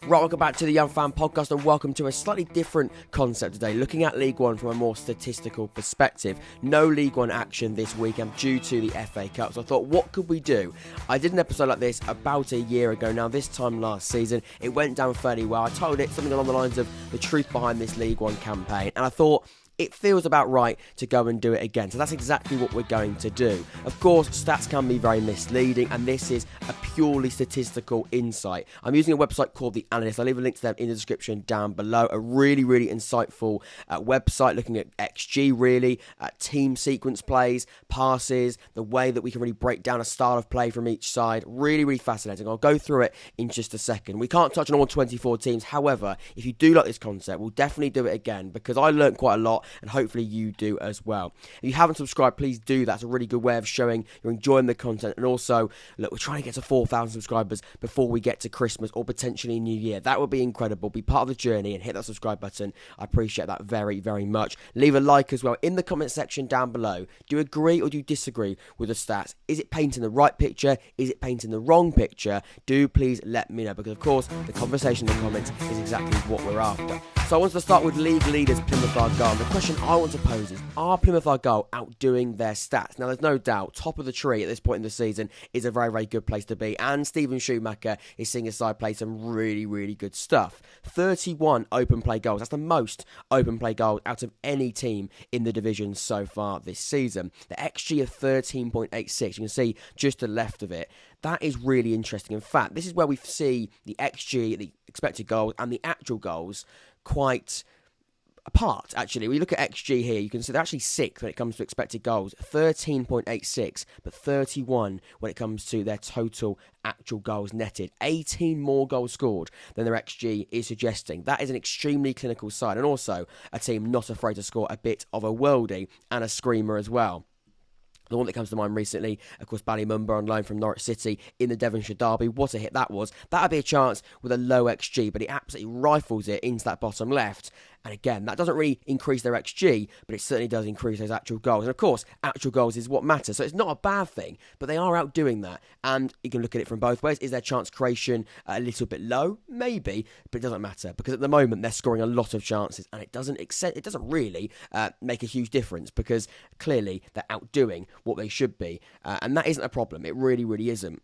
Right, welcome back to the Young Fan Podcast and welcome to a slightly different concept today, looking at League One from a more statistical perspective. No League One action this weekend due to the FA Cup, so I thought, what could we do? I did an episode like this about a year ago now, this time last season. It went down fairly well. I told it something along the lines of the truth behind this League One campaign, and I thought, it feels about right to go and do it again. So that's exactly what we're going to do. Of course, stats can be very misleading, and this is a purely statistical insight. I'm using a website called The Analyst. I'll leave a link to them in the description down below. A really, really insightful website looking at XG, really, team sequence plays, passes, the way that we can really break down a style of play from each side. Really, really fascinating. I'll go through it in just a second. We can't touch on all 24 teams. However, if you do like this concept, we'll definitely do it again because I learned quite a lot, and hopefully you do as well. If you haven't subscribed, please do. That's a really good way of showing you're enjoying the content. And also, look, we're trying to get to 4,000 subscribers before we get to Christmas or potentially New Year. That would be incredible. Be part of the journey and hit that subscribe button. I appreciate that very, very much. Leave a like as well in the comment section down below. Do you agree or do you disagree with the stats? Is it painting the right picture? Is it painting the wrong picture? Do please let me know, because of course the conversation in the comments is exactly what we're after. So I want to start with league leaders Plymouth Argyle. The question I want to pose is, are Plymouth Argyle outdoing their stats? Now, there's no doubt, top of the tree at this point in the season is a very, very good place to be. And Stephen Schumacher is seeing his side play some really, really good stuff. 31 open play goals. That's the most open play goals out of any team in the division so far this season. The XG of 13.86, you can see just to the left of it. That is really interesting. In fact, this is where we see the XG, the expected goals, and the actual goals quite apart, actually. When you look at XG here, you can see they're actually sixth when it comes to expected goals, 13.86, but 31 when it comes to their total actual goals netted. 18 more goals scored than their XG is suggesting. That is an extremely clinical side, and also a team not afraid to score a bit of a worldie and a screamer as well. The one that comes to mind recently, of course, Ballymumba on loan from Norwich City in the Devonshire derby. What a hit that was. That would be a chance with a low XG, but he absolutely rifles it into that bottom left. And again, that doesn't really increase their XG, but it certainly does increase those actual goals. And of course, actual goals is what matters. So it's not a bad thing, but they are outdoing that. And you can look at it from both ways. Is their chance creation a little bit low? Maybe, but it doesn't matter, because at the moment they're scoring a lot of chances, and it doesn't really make a huge difference, because clearly they're outdoing what they should be. And that isn't a problem. It really, really isn't.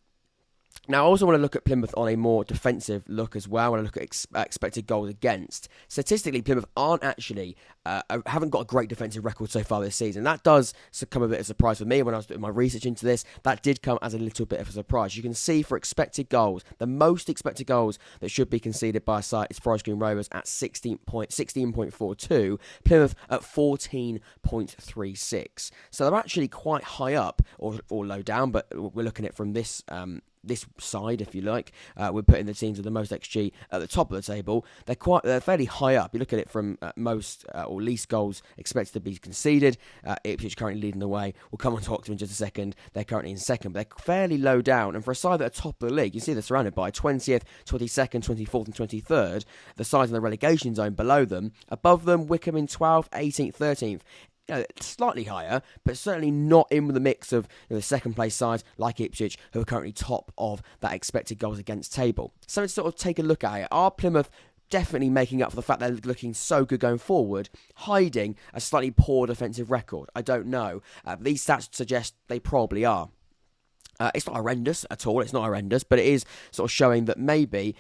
Now, I also want to look at Plymouth on a more defensive look as well. When I look at expected goals against, statistically, Plymouth haven't got a great defensive record so far this season. That does come a bit of a surprise for me when I was doing my research into this. That did come as a little bit of a surprise. You can see for expected goals, the most expected goals that should be conceded by a side is Forest Green Rovers at 16.42, Plymouth at 14.36. So they're actually quite high up, or low down, but we're looking at it from this side, if you like. We're putting the teams with the most XG at the top of the table. They're fairly high up. You look at it from most or least goals expected to be conceded. Ipswich currently leading the way. We'll come on to Oxford in just a second. They're currently in second, but they're fairly low down. And for a side that are top of the league, you see they're surrounded by 20th, 22nd, 24th and 23rd. The sides in the relegation zone below them. Above them, Wycombe in 12th, 18th, 13th. Slightly higher, but certainly not in with the mix of the second place sides like Ipswich, who are currently top of that expected goals against table. So to sort of take a look at it, are Plymouth definitely making up for the fact they're looking so good going forward, hiding a slightly poor defensive record? I don't know. These stats suggest they probably are. It's not horrendous at all. It's not horrendous, but it is sort of showing that maybe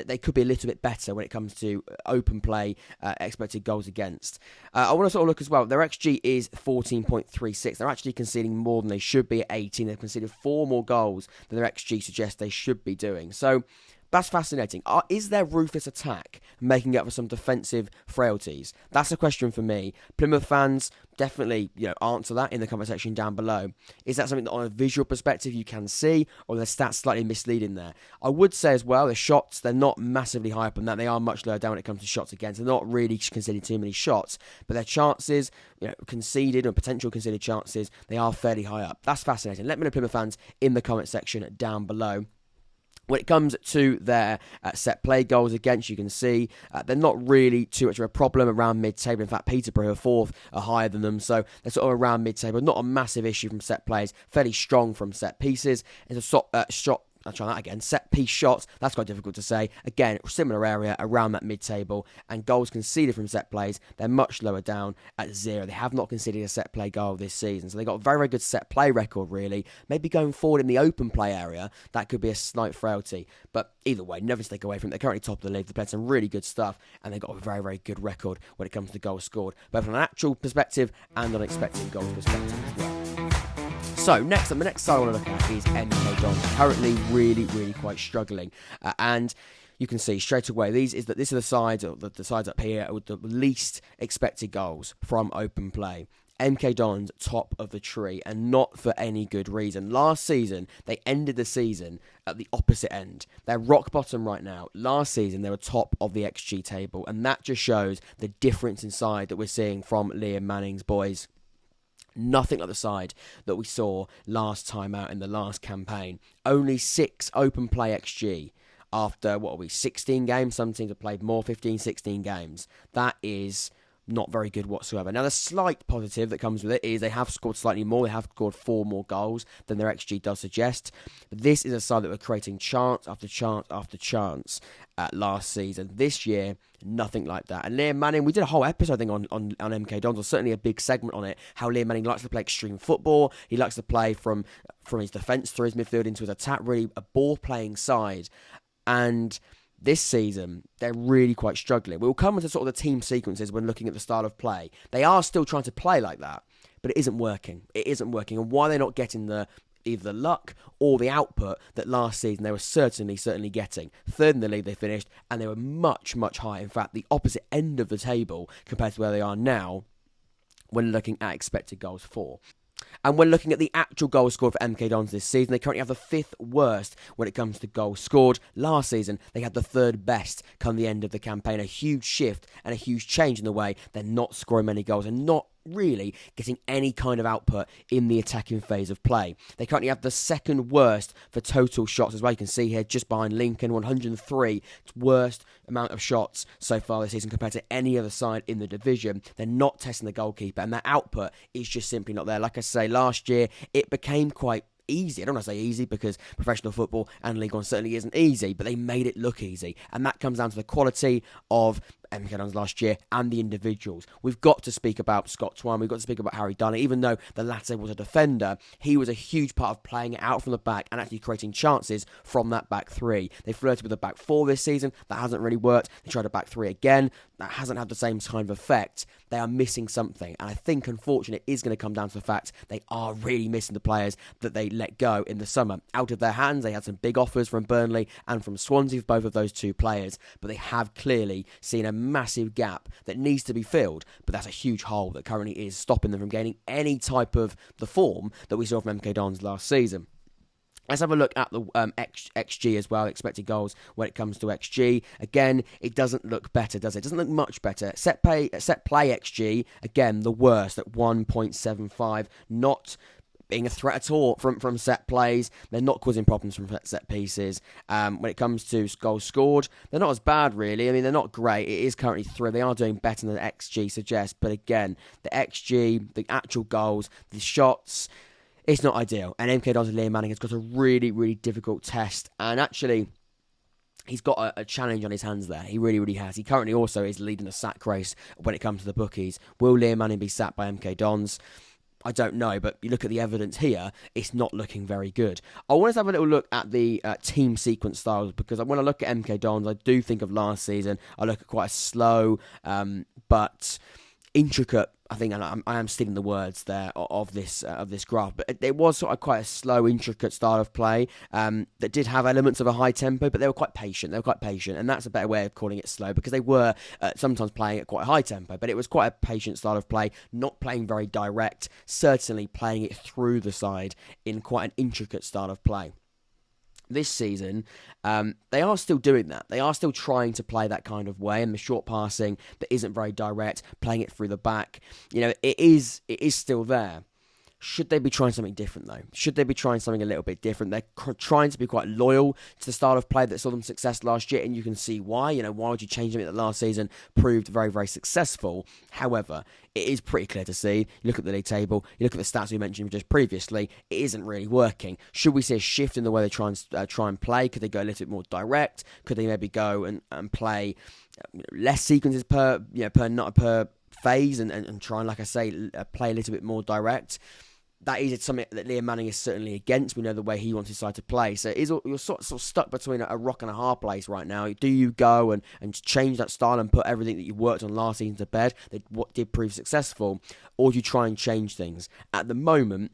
they could be a little bit better when it comes to open play, expected goals against. I want to sort of look as well. Their XG is 14.36. They're actually conceding more than they should be at 18. They've conceded 4 more goals than their XG suggests they should be doing. So that's fascinating. Is their ruthless attack making up for some defensive frailties? That's a question for me. Plymouth fans, definitely answer that in the comment section down below. Is that something that on a visual perspective you can see, or the stats slightly misleading there? I would say as well, the shots, they're not massively high up on that. They are much lower down when it comes to shots against. They're not really conceding too many shots, but their chances, conceded or potential conceded chances, they are fairly high up. That's fascinating. Let me know, Plymouth fans, in the comment section down below. When it comes to their set play goals against, you can see they're not really too much of a problem around mid-table. In fact, Peterborough are fourth, are higher than them, so they're sort of around mid-table. Not a massive issue from set plays, fairly strong from set pieces. It's a shot I'll try that again. Set piece shots, that's quite difficult to say. Again, similar area around that mid-table. And goals conceded from set plays, they're much lower down at 0. They have not conceded a set play goal this season. So they've got a very, very good set play record, really. Maybe going forward in the open play area, that could be a slight frailty. But either way, nothing to take away from it. They're currently top of the league. They've played some really good stuff. And they've got a very, very good record when it comes to goals scored, both from an actual perspective and on expected goals perspective as well. So, next up, the next side I want to look at is MK Dons. Currently really quite struggling. And you can see straight away, these are the sides, or the sides up here, with the least expected goals from open play. MK Dons, top of the tree, and not for any good reason. Last season, they ended the season at the opposite end. They're rock bottom right now. Last season, they were top of the XG table, and that just shows the difference inside that we're seeing from Liam Manning's boys. Nothing like the side that we saw last time out in the last campaign. Only 6 open play XG after, 16 games? Some teams have played more, 15, 16 games. That is not very good whatsoever. Now, the slight positive that comes with it is they have scored slightly more. They have scored 4 more goals than their XG does suggest. But this is a side that were creating chance after chance after chance last season. This year, nothing like that. And Liam Manning, we did a whole episode, I think, on MK Dons, or certainly a big segment on it, how Liam Manning likes to play extreme football. He likes to play from his defence through his midfield into his attack, really a ball-playing side. And this season, they're really quite struggling. We'll come into sort of the team sequences when looking at the style of play. They are still trying to play like that, but it isn't working. It isn't working. And why they're not getting either the luck or the output that last season they were certainly getting. Third in the league they finished, and they were much higher. In fact, the opposite end of the table compared to where they are now when looking at expected goals for. And when looking at the actual goals scored for MK Dons this season, they currently have the 5th worst when it comes to goals scored. Last season, they had the 3rd best come the end of the campaign. A huge shift and a huge change in the way they're not scoring many goals and not really getting any kind of output in the attacking phase of play. They currently have the 2nd worst for total shots as well. You can see here just behind Lincoln, 103. It's worst amount of shots so far this season compared to any other side in the division. They're not testing the goalkeeper, and that output is just simply not there. Like I say, last year it became quite easy. I don't want to say easy because professional football and League One certainly isn't easy, but they made it look easy, and that comes down to the quality of MK Dons last year and the individuals. We've got to speak about Scott Twan, we've got to speak about Harry Dunner. Even though the latter was a defender, he was a huge part of playing it out from the back and actually creating chances from that back 3. They flirted with a back 4 this season, that hasn't really worked. They tried a back 3 again, that hasn't had the same kind of effect. They are missing something, and I think unfortunately it is going to come down to the fact they are really missing the players that they let go in the summer. Out of their hands, they had some big offers from Burnley and from Swansea for both of those 2 players, but they have clearly seen a massive gap that needs to be filled, but that's a huge hole that currently is stopping them from gaining any type of the form that we saw from MK Dons last season. Let's have a look at the XG as well, expected goals when it comes to XG. Again, it doesn't look better, does it? It doesn't look much better. Set play XG, again, the worst at 1.75, not being a threat at all from set plays. They're not causing problems from set pieces. When it comes to goals scored, they're not as bad, really. I mean, they're not great. It is currently 3. They are doing better than the XG suggests. But again, the XG, the actual goals, the shots, it's not ideal. And MK Dons and Liam Manning has got a really difficult test. And actually, he's got a challenge on his hands there. He really has. He currently also is leading the sack race when it comes to the bookies. Will Liam Manning be sacked by MK Dons? I don't know, but you look at the evidence here, it's not looking very good. I want to have a little look at the team sequence styles, because when I look at MK Dons, I do think of last season. I look at quite a slow, but intricate, I think, and I am stealing the words there of this graph, but it was sort of quite a slow, intricate style of play that did have elements of a high tempo, but they were quite patient. And that's a better way of calling it slow, because they were sometimes playing at quite a high tempo, but it was quite a patient style of play, not playing very direct, certainly playing it through the side in quite an intricate style of play. This season, they are still doing that. They are still trying to play that kind of way, and the short passing that isn't very direct, playing it through the back. You know, it is still there. Should they be trying something different, though? Should they be trying something a little bit different? They're trying to be quite loyal to the style of play that saw them success last year, and you can see why. Why would you change something that last season proved very, very successful? However, it is pretty clear to see. You look at the league table, you look at the stats we mentioned just previously, it isn't really working. Should we see a shift in the way they try and play? Could they go a little bit more direct? Could they maybe go and play less sequences per phase and try and, like I say, play a little bit more direct? That is something that Liam Manning is certainly against. We know the way he wants his side to play. So you're sort of stuck between a rock and a hard place right now. Do you go and change that style and put everything that you worked on last season to bed, what did prove successful, or do you try and change things? At the moment,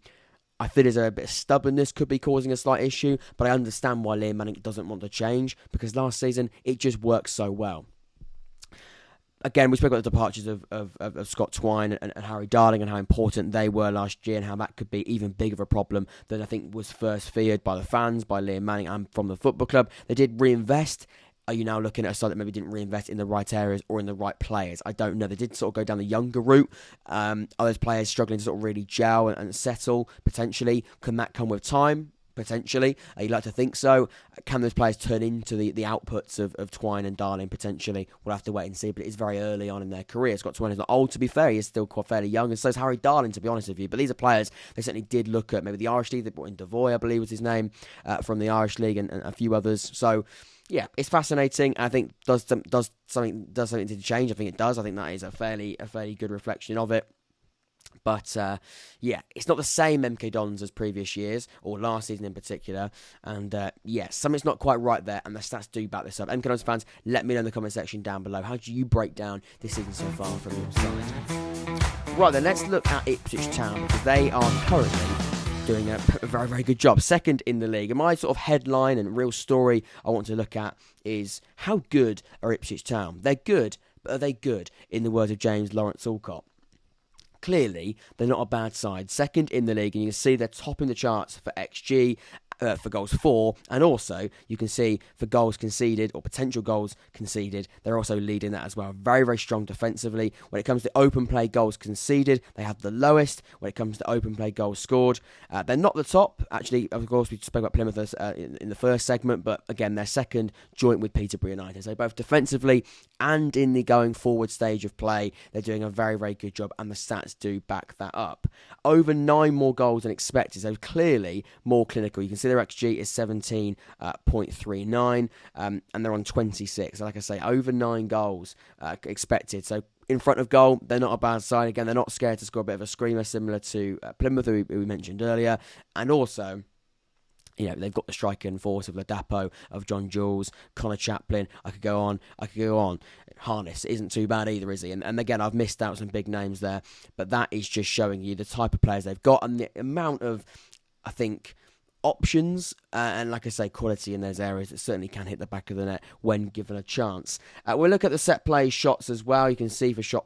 I feel there's a bit of stubbornness could be causing a slight issue, but I understand why Liam Manning doesn't want to change, because last season it just worked so well. Again, we spoke about the departures of Scott Twine and Harry Darling and how important they were last year and how that could be even bigger of a problem than I think was first feared by the fans, by Liam Manning and from the football club. They did reinvest. Are you now looking at a side that maybe didn't reinvest in the right areas or in the right players? I don't know. They did sort of go down the younger route. Are those players struggling to sort of really gel and settle, potentially? Can that come with time? Potentially. You'd like to think so. Can those players turn into the outputs of Twine and Darling? Potentially. We'll have to wait and see, but it is very early on in their career. Scott Twine is not old, to be fair. He is still quite fairly young, and so is Harry Darling, to be honest with you. But these are players they certainly did look at. Maybe the Irish League, they brought in Devoy, I believe was his name, from the Irish League, and a few others. So, yeah, it's fascinating. I think does something to change. I think it does. I think that is a fairly good reflection of it. But, yeah, it's not the same MK Dons as previous years, or last season in particular. And, something's not quite right there, and the stats do back this up. MK Dons fans, let me know in the comment section down below. How do you break down this season so far from your side? Right, then let's look at Ipswich Town, because they are currently doing a very, very good job. Second in the league. And my sort of headline and real story I want to look at is how good are Ipswich Town? They're good, but are they good, in the words of James Lawrence Alcott? Clearly, they're not a bad side. Second in the league, and you can see they're topping the charts for XG, for goals for, and also you can see for goals conceded or potential goals conceded, they're also leading that as well. Very, very strong defensively. When it comes to open play goals conceded, they have the lowest. When it comes to open play goals scored, they're not the top. Actually, of course, we spoke about Plymouth in the first segment, but again, they're second, joint with Peterborough United. So both defensively and in the going forward stage of play, they're doing a very, very good job, and the stats do back that up. Over 9 more goals than expected, so clearly more clinical. You can see their XG is 17.39, and they're on 26. So like I say, over 9 goals expected. So in front of goal, they're not a bad side. Again, they're not scared to score a bit of a screamer, similar to Plymouth, who we mentioned earlier. And also, they've got the striking force of Ladapo, of John Jules, Connor Chaplin. I could go on. Harness isn't too bad either, is he? And again, I've missed out some big names there. But that is just showing you the type of players they've got and the amount of, I think, options and, like I say, quality in those areas that certainly can hit the back of the net when given a chance. We'll look at the set play shots as well. You can see for shot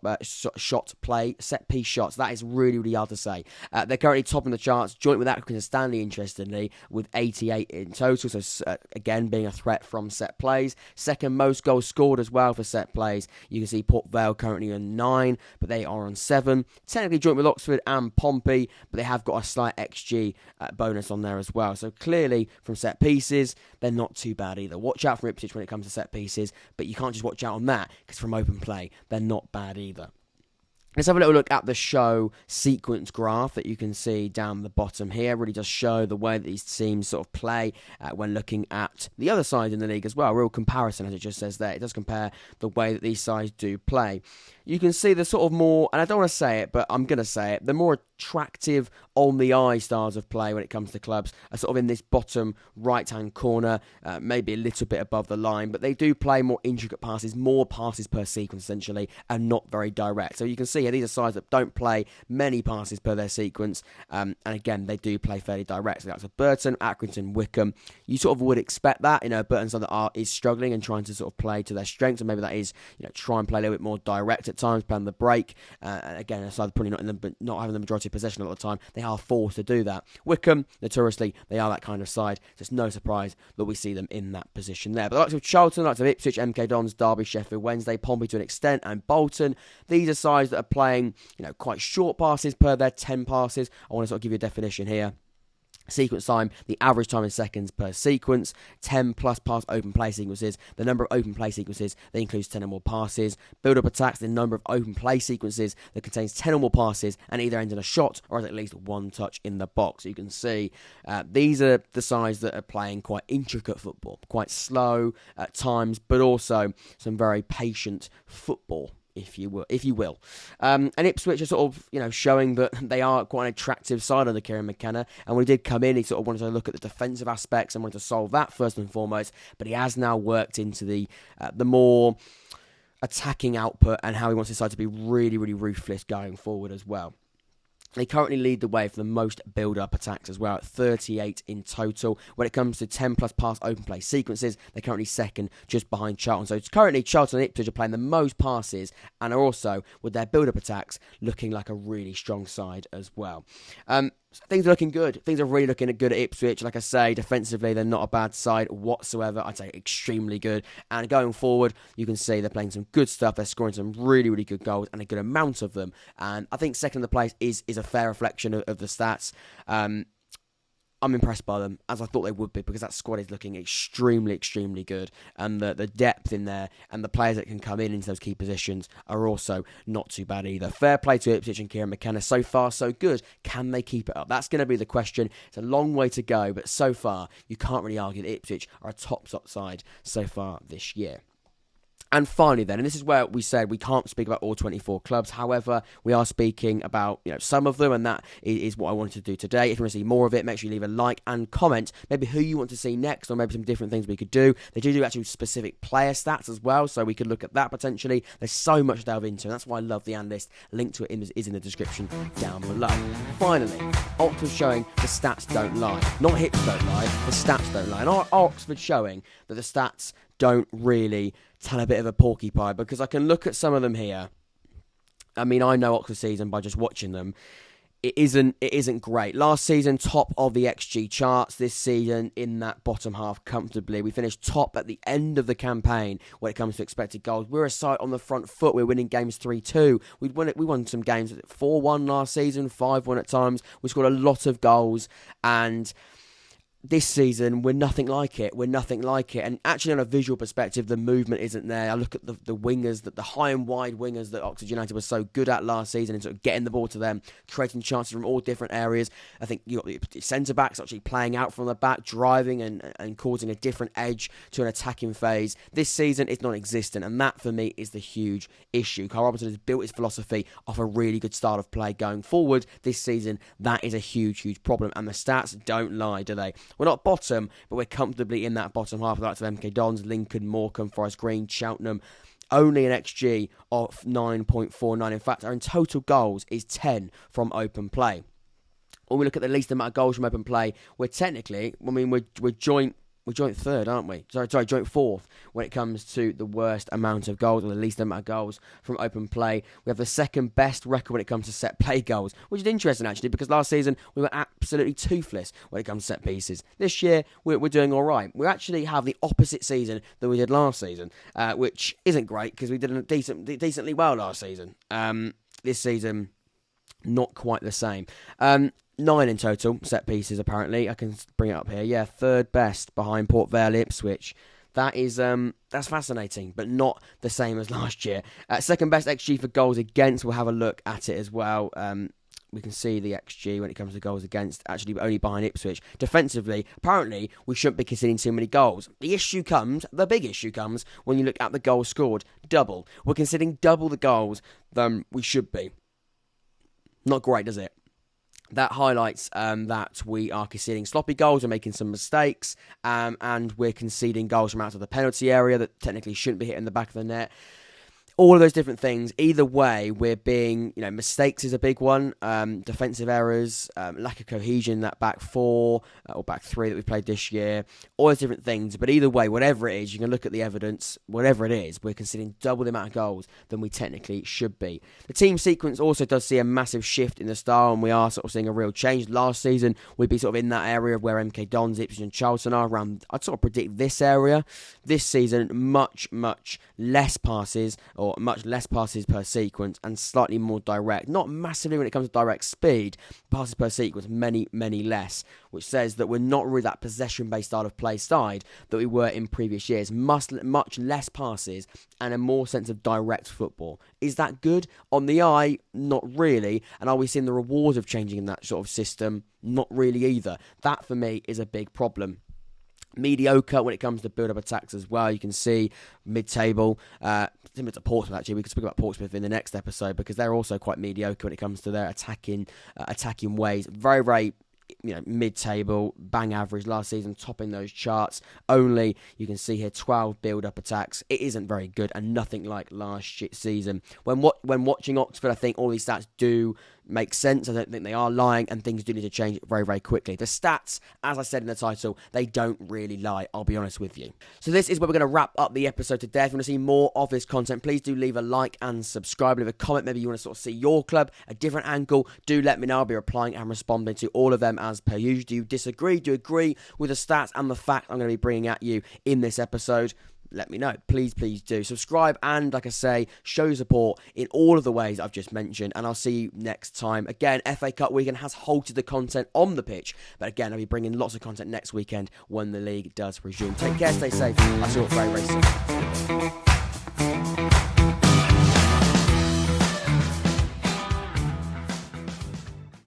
play, set piece shots, that is really, really hard to say. They're currently topping the charts, joint with Accrington and Stanley, interestingly, with 88 in total. So again, being a threat from set plays. Second most goals scored as well for set plays. You can see Port Vale currently on 9, but they are on 7. Technically joint with Oxford and Pompey, but they have got a slight XG bonus on there as well. So clearly, from set pieces, they're not too bad either. Watch out for Ipswich when it comes to set pieces, but you can't just watch out on that, because from open play, they're not bad either. Let's have a little look at the show sequence graph that you can see down the bottom here. It really does show the way that these teams sort of play when looking at the other side in the league as well. Real comparison, as it just says there. It does compare the way that these sides do play. You can see the sort of more, and I don't want to say it, but I'm going to say it, the more attractive on-the-eye styles of play when it comes to clubs are sort of in this bottom right-hand corner, maybe a little bit above the line, but they do play more intricate passes, more passes per sequence essentially, and not very direct. So you can see here, these are sides that don't play many passes per their sequence, and again, they do play fairly direct. So that's a Burton, Accrington, Wycombe. You sort of would expect that, Burton side that is struggling and trying to sort of play to their strengths, and maybe that is, try and play a little bit more direct at times, playing the break. Again, aside probably not having the majority of possession a lot of the time, they are forced to do that. Wycombe, notoriously, they are that kind of side. So it's no surprise that we see them in that position there. But the likes of Charlton, the likes of Ipswich, MK Dons, Derby, Sheffield Wednesday, Pompey to an extent, and Bolton, these are sides that are playing, quite short passes per their 10 passes. I want to sort of give you a definition here. Sequence time, the average time in seconds per sequence, 10 plus pass open play sequences. The number of open play sequences that includes 10 or more passes. Build up attacks, the number of open play sequences that contains 10 or more passes and either ends in a shot or has at least one touch in the box. You can see these are the sides that are playing quite intricate football, quite slow at times, but also some very patient football, if you will. And Ipswich are sort of, showing that they are quite an attractive side under Kieran McKenna. And when he did come in, he sort of wanted to look at the defensive aspects and wanted to solve that first and foremost. But he has now worked into the more attacking output and how he wants his side to be really, really ruthless going forward as well. They currently lead the way for the most build-up attacks as well, at 38 in total. When it comes to 10-plus pass open play sequences, they're currently second, just behind Charlton. So it's currently Charlton and Ipswich are playing the most passes and are also, with their build-up attacks, looking like a really strong side as well. Things are looking good. Things are really looking good at Ipswich. Like I say, defensively, they're not a bad side whatsoever. I'd say extremely good. And going forward, you can see they're playing some good stuff. They're scoring some really, really good goals and a good amount of them. And I think second in the place is a fair reflection of the stats. I'm impressed by them, as I thought they would be, because that squad is looking extremely, extremely good. And the depth in there and the players that can come into those key positions are also not too bad either. Fair play to Ipswich and Kieran McKenna. So far, so good. Can they keep it up? That's going to be the question. It's a long way to go, but so far, you can't really argue that Ipswich are a top side so far this year. And finally then, and this is where we said we can't speak about all 24 clubs. However, we are speaking about some of them, and that is what I wanted to do today. If you want to see more of it, make sure you leave a like and comment maybe who you want to see next, or maybe some different things we could do. They do actually specific player stats as well, so we could look at that potentially. There's so much to delve into, and that's why I love the analyst. Link to it is in the description down below. Finally, Oxford showing the stats don't lie. Not hits don't lie, the stats don't lie. And Oxford showing that the stats don't really tell a bit of a porcupine, because I can look at some of them here. I mean, I know Oxford season by just watching them. It isn't great. Last season, top of the XG charts. This season, in that bottom half comfortably. We finished top at the end of the campaign when it comes to expected goals. We're a side on the front foot. We're winning games 3-2. We won some games 4-1 last season, 5-1 at times. We scored a lot of goals, and this season, we're nothing like it. And actually, on a visual perspective, the movement isn't there. I look at the wingers, the high and wide wingers that Oxford United was so good at last season, and sort of getting the ball to them, creating chances from all different areas. I think you got the centre-backs actually playing out from the back, driving and causing a different edge to an attacking phase. This season, it's non-existent, and that, for me, is the huge issue. Carl Robinson has built his philosophy off a really good style of play going forward. This season, that is a huge, huge problem, and the stats don't lie, do they? We're not bottom, but we're comfortably in that bottom half. The likes of MK Dons, Lincoln, Morecambe, Forest Green, Cheltenham. Only an XG of 9.49. In fact, our total goals is 10 from open play. When we look at the least amount of goals from open play, we're technically, we're joint third, aren't we? Sorry, joint fourth when it comes to the worst amount of goals, or the least amount of goals from open play. We have the second best record when it comes to set play goals, which is interesting actually, because last season we were absolutely toothless when it comes to set pieces. This year we're doing all right. We actually have the opposite season than we did last season, which isn't great because we did decently well last season. This season, not quite the same. 9 in total set pieces, apparently. I can bring it up here. Yeah, third best behind Port Vale, Ipswich. That is that's fascinating, but not the same as last year. Second best XG for goals against. We'll have a look at it as well. We can see the XG when it comes to goals against, actually only behind Ipswich. Defensively, apparently, we shouldn't be conceding too many goals. The big issue comes when you look at the goals scored. Double. We're conceding double the goals than we should be. Not great, does it? That highlights that we are conceding sloppy goals, we're making some mistakes, and we're conceding goals from out of the penalty area that technically shouldn't be hitting the back of the net. all of those different things. Either way, we're being, mistakes is a big one. Defensive errors, lack of cohesion in that back four or back three that we played this year. All those different things. But either way, whatever it is, you can look at the evidence. Whatever it is, we're conceding double the amount of goals than we technically should be. The team sequence also does see a massive shift in the style, and we are sort of seeing a real change. Last season, we'd be sort of in that area of where MK Dons, Ipswich and Charlton are around. I'd sort of predict this area. This season, much less passes, or much less passes per sequence, and slightly more direct. Not massively when it comes to direct speed, passes per sequence, many less, which says that we're not really that possession-based style of play side that we were in previous years. Much less passes and a more sense of direct football. Is that good? On the eye, not really. And are we seeing the rewards of changing in that sort of system? Not really either. That, for me, is a big problem. Mediocre when it comes to build-up attacks as well. You can see mid-table, similar to Portsmouth actually. We could speak about Portsmouth in the next episode because they're also quite mediocre when it comes to their attacking ways. Very mid-table, bang average last season, topping those charts. Only, you can see here, 12 build-up attacks. It isn't very good and nothing like last season. When watching Oxford, I think all these stats do make sense. I don't think they are lying, and things do need to change very quickly. The stats, as I said in the title, they don't really lie, I'll be honest with you. So this is where we're going to wrap up the episode today. If you want to see more of this content, please do leave a like and subscribe. Leave a comment. Maybe you want to sort of see your club, a different angle. Do let me know. I'll be replying and responding to all of them as per usual. Do you disagree? Do you agree with the stats and the fact I'm going to be bringing at you in this episode? Let me know. Please do. Subscribe and, like I say, show your support in all of the ways I've just mentioned. And I'll see you next time. Again, FA Cup weekend has halted the content on the pitch. But again, I'll be bringing lots of content next weekend when the league does resume. Take care, stay safe. I'll see you all very soon.